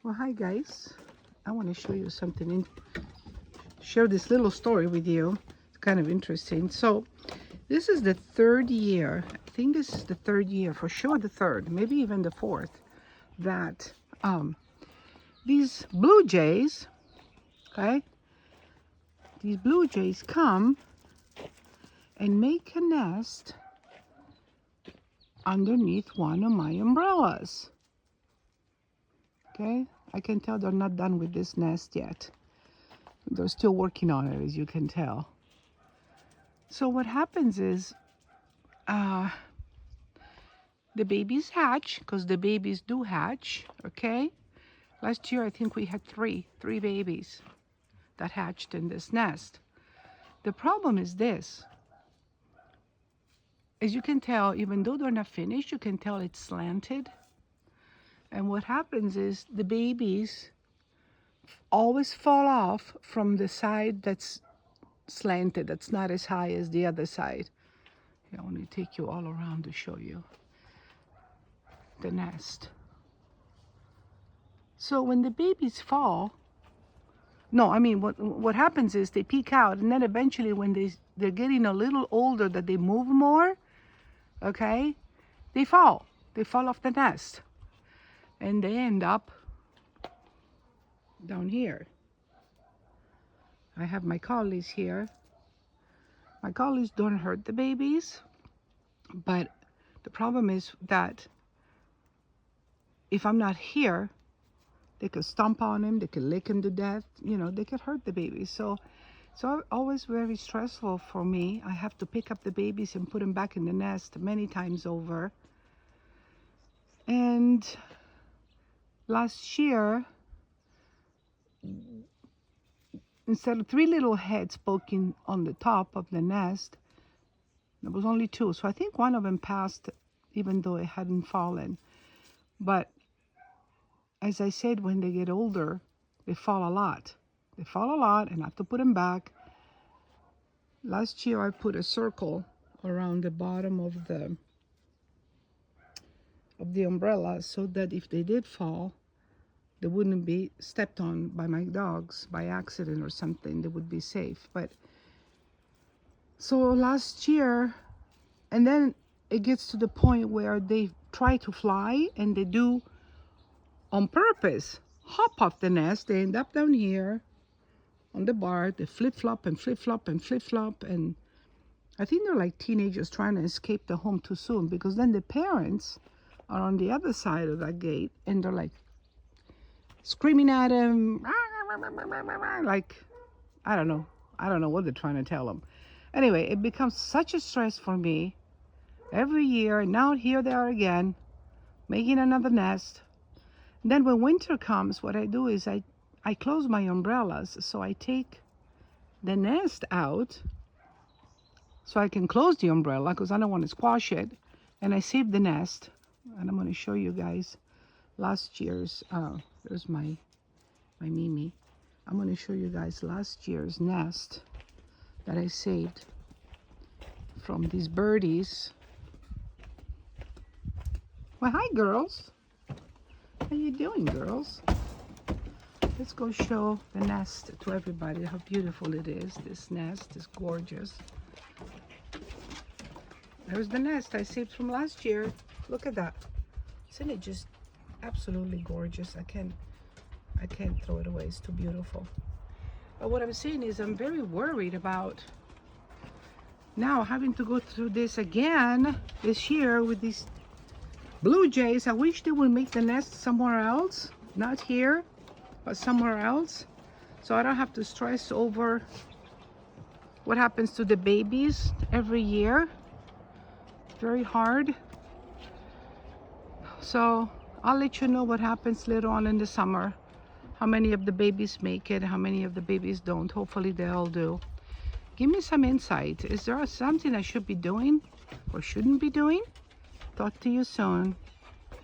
Well, hi guys. I want to show you something and share this little story with you. It's kind of interesting. So, this is the third year. I think this is the third year, for sure the third, maybe even the fourth, that these blue jays, okay, these blue jays come and make a nest underneath one of my umbrellas. Okay, I can tell they're not done with this nest yet. They're still working on it, as you can tell. So what happens is the babies hatch, because the babies do hatch, okay? Last year, I think we had three babies that hatched in this nest. The problem is this. As you can tell, even though they're not finished, you can tell it's slanted. And what happens is the babies always fall off from the side that's slanted, that's not as high as the other side. I want to take you all around to show you the nest. So when the babies fall, what happens is they peek out, and then eventually when they're getting a little older, that they move more, okay, they fall off the nest, and they end up down here. I have my collies here. My collies don't hurt the babies, but the problem is that if I'm not here, they could stomp on him, they could lick him to death, they could hurt the babies. So always very stressful for me. I have to pick up the babies and put them back in the nest many times over. And last year, instead of 3 little heads poking on the top of the nest, there was only 2. So I think one of them passed, even though it hadn't fallen. But as I said, when they get older, they fall a lot. They fall a lot, and I have to put them back. Last year, I put a circle around the bottom of the umbrella so that if they did fall, they wouldn't be stepped on by my dogs by accident or something. They would be safe. But so last year, and then it gets to the point where they try to fly, and they do on purpose hop off the nest. They end up down here on the bar. They flip-flop and flip-flop and flip-flop, and I think they're like teenagers trying to escape the home too soon, because then the parents are on the other side of that gate, and they're like screaming at them, like, I don't know what they're trying to tell them. Anyway, it becomes such a stress for me every year. Now here they are again, making another nest. And then when winter comes, what I do is I close my umbrellas, so I take the nest out so I can close the umbrella, because I don't want to squash it, and I save the nest. And I'm going to show you guys last year's, there's my Mimi. I'm going to show you guys last year's nest that I saved from these birdies. Well, hi girls. How you doing, girls? Let's go show the nest to everybody, how beautiful it is. This nest is gorgeous. There's the nest I saved from last year. Look at that. Isn't it just absolutely gorgeous? I can't throw it away. It's too beautiful. But what I'm saying is, I'm very worried about now having to go through this again this year with these blue jays. I wish they would make the nest somewhere else, not here, but somewhere else, so I don't have to stress over what happens to the babies every year. Very hard. So I'll let you know what happens later on in the summer, how many of the babies make it, how many of the babies don't. Hopefully they all do. Give me some insight. Is there something I should be doing or shouldn't be doing? Talk to you soon.